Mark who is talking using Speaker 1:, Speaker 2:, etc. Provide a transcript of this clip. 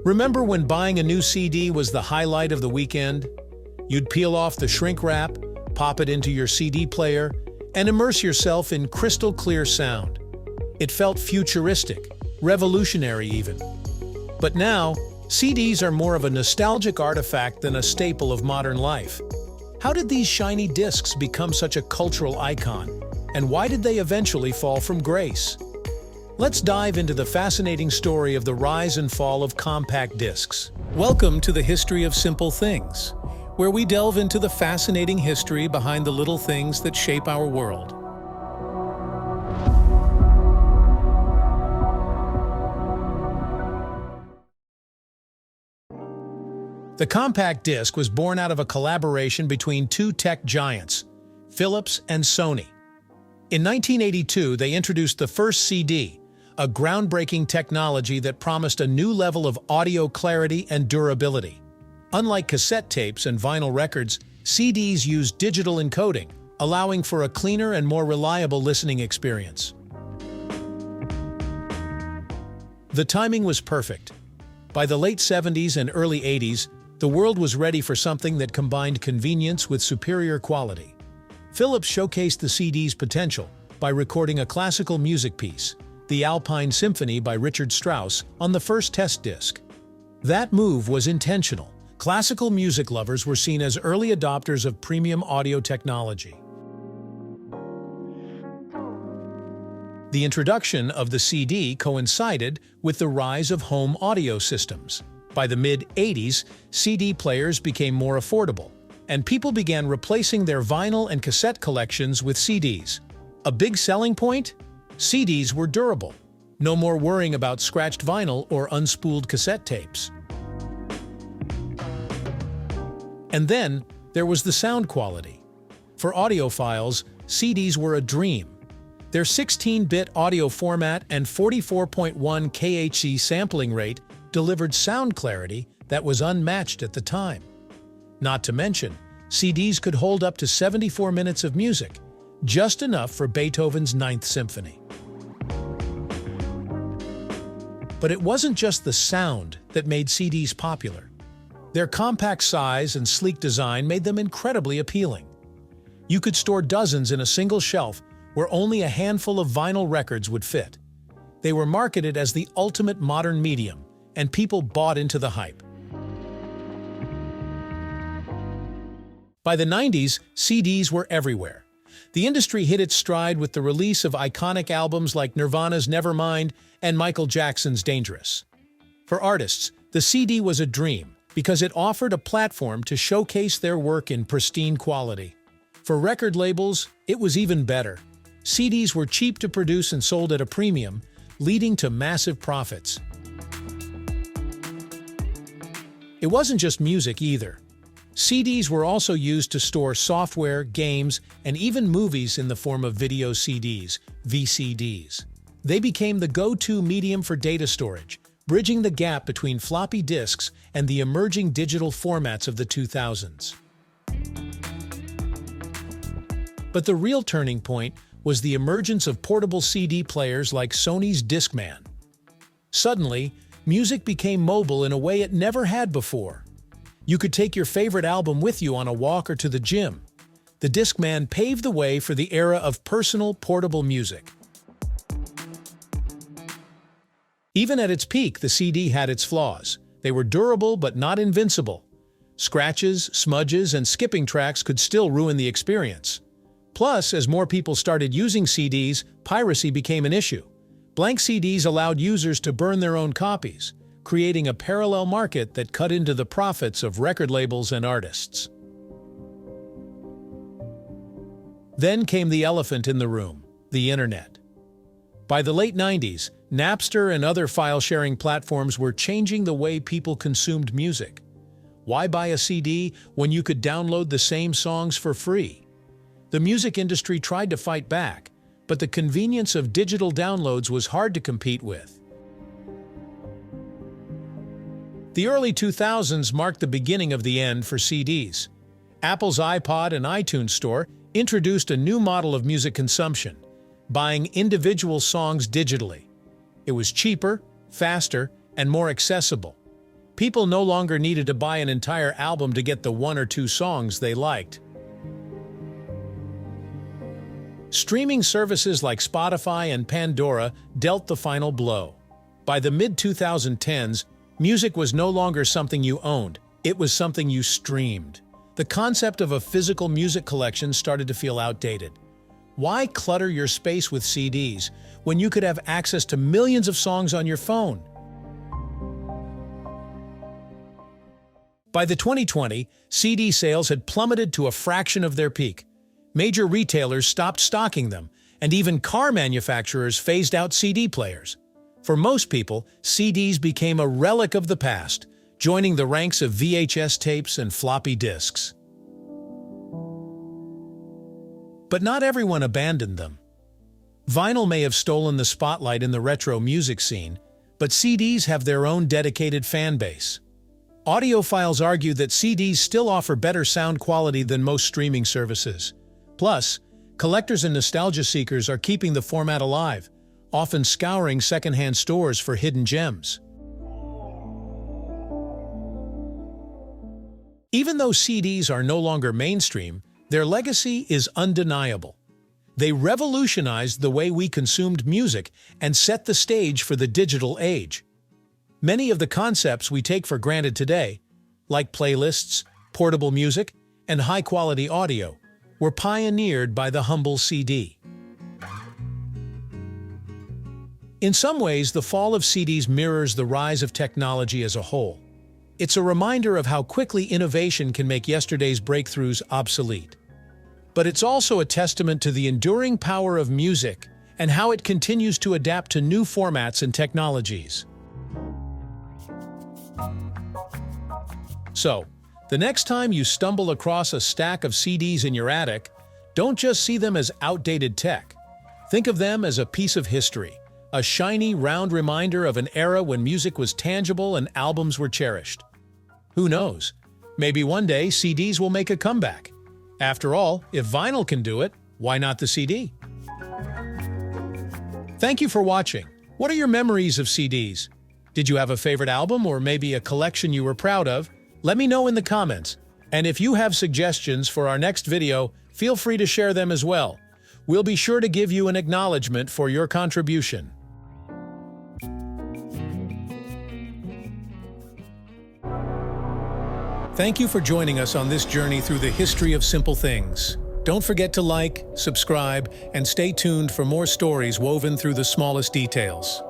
Speaker 1: Remember when buying a new CD was the highlight of the weekend? You'd peel off the shrink wrap, pop it into your CD player, and immerse yourself in crystal-clear sound. It felt futuristic, revolutionary even. But now, CDs are more of a nostalgic artifact than a staple of modern life. How did these shiny discs become such a cultural icon? And why did they eventually fall from grace? Let's dive into the fascinating story of the rise and fall of compact discs. Welcome to the History of Simple Things, where we delve into the fascinating history behind the little things that shape our world. The compact disc was born out of a collaboration between two tech giants, Philips and Sony. In 1982, they introduced the first CD, a groundbreaking technology that promised a new level of audio clarity and durability. Unlike cassette tapes and vinyl records, CDs use digital encoding, allowing for a cleaner and more reliable listening experience. The timing was perfect. By the late 70s and early 80s, the world was ready for something that combined convenience with superior quality. Philips showcased the CD's potential by recording a classical music piece, the Alpine Symphony by Richard Strauss, on the first test disc. That move was intentional. Classical music lovers were seen as early adopters of premium audio technology. The introduction of the CD coincided with the rise of home audio systems. By the mid-80s, CD players became more affordable, and people began replacing their vinyl and cassette collections with CDs. A big selling point? CDs were durable. No more worrying about scratched vinyl or unspooled cassette tapes. And then, there was the sound quality. For audiophiles, CDs were a dream. Their 16-bit audio format and 44.1 kHz sampling rate delivered sound clarity that was unmatched at the time. Not to mention, CDs could hold up to 74 minutes of music, just enough for Beethoven's Ninth Symphony. But it wasn't just the sound that made CDs popular. Their compact size and sleek design made them incredibly appealing. You could store dozens in a single shelf where only a handful of vinyl records would fit. They were marketed as the ultimate modern medium, and people bought into the hype. By the 90s, CDs were everywhere. The industry hit its stride with the release of iconic albums like Nirvana's Nevermind and Michael Jackson's Dangerous. For artists, the CD was a dream because it offered a platform to showcase their work in pristine quality. For record labels, it was even better. CDs were cheap to produce and sold at a premium, leading to massive profits. It wasn't just music either. CDs were also used to store software, games, and even movies in the form of video CDs, VCDs. They became the go-to medium for data storage, bridging the gap between floppy disks and the emerging digital formats of the 2000s. But the real turning point was the emergence of portable CD players like Sony's Discman. Suddenly, music became mobile in a way it never had before. You could take your favorite album with you on a walk or to the gym. The Discman paved the way for the era of personal, portable music. Even at its peak, the CD had its flaws. They were durable but not invincible. Scratches, smudges, and skipping tracks could still ruin the experience. Plus, as more people started using CDs, piracy became an issue. Blank CDs allowed users to burn their own copies, creating a parallel market that cut into the profits of record labels and artists. Then came the elephant in the room, the internet. By the late 90s, Napster and other file-sharing platforms were changing the way people consumed music. Why buy a CD when you could download the same songs for free? The music industry tried to fight back, but the convenience of digital downloads was hard to compete with. The early 2000s marked the beginning of the end for CDs. Apple's iPod and iTunes Store introduced a new model of music consumption, buying individual songs digitally. It was cheaper, faster, and more accessible. People no longer needed to buy an entire album to get the one or two songs they liked. Streaming services like Spotify and Pandora dealt the final blow. By the mid-2010s, music was no longer something you owned, it was something you streamed. The concept of a physical music collection started to feel outdated. Why clutter your space with CDs when you could have access to millions of songs on your phone? By the 2020, CD sales had plummeted to a fraction of their peak. Major retailers stopped stocking them, and even car manufacturers phased out CD players. For most people, CDs became a relic of the past, joining the ranks of VHS tapes and floppy disks. But not everyone abandoned them. Vinyl may have stolen the spotlight in the retro music scene, but CDs have their own dedicated fan base. Audiophiles argue that CDs still offer better sound quality than most streaming services. Plus, collectors and nostalgia seekers are keeping the format alive, often scouring secondhand stores for hidden gems. Even though CDs are no longer mainstream, their legacy is undeniable. They revolutionized the way we consumed music and set the stage for the digital age. Many of the concepts we take for granted today, like playlists, portable music, and high-quality audio, were pioneered by the humble CD. In some ways, the fall of CDs mirrors the rise of technology as a whole. It's a reminder of how quickly innovation can make yesterday's breakthroughs obsolete. But it's also a testament to the enduring power of music and how it continues to adapt to new formats and technologies. So, the next time you stumble across a stack of CDs in your attic, don't just see them as outdated tech. Think of them as a piece of history, a shiny, round reminder of an era when music was tangible and albums were cherished. Who knows? Maybe one day CDs will make a comeback. After all, if vinyl can do it, why not the CD? Thank you for watching. What are your memories of CDs? Did you have a favorite album or maybe a collection you were proud of? Let me know in the comments. And if you have suggestions for our next video, feel free to share them as well. We'll be sure to give you an acknowledgement for your contribution. Thank you for joining us on this journey through the history of simple things. Don't forget to like, subscribe, and stay tuned for more stories woven through the smallest details.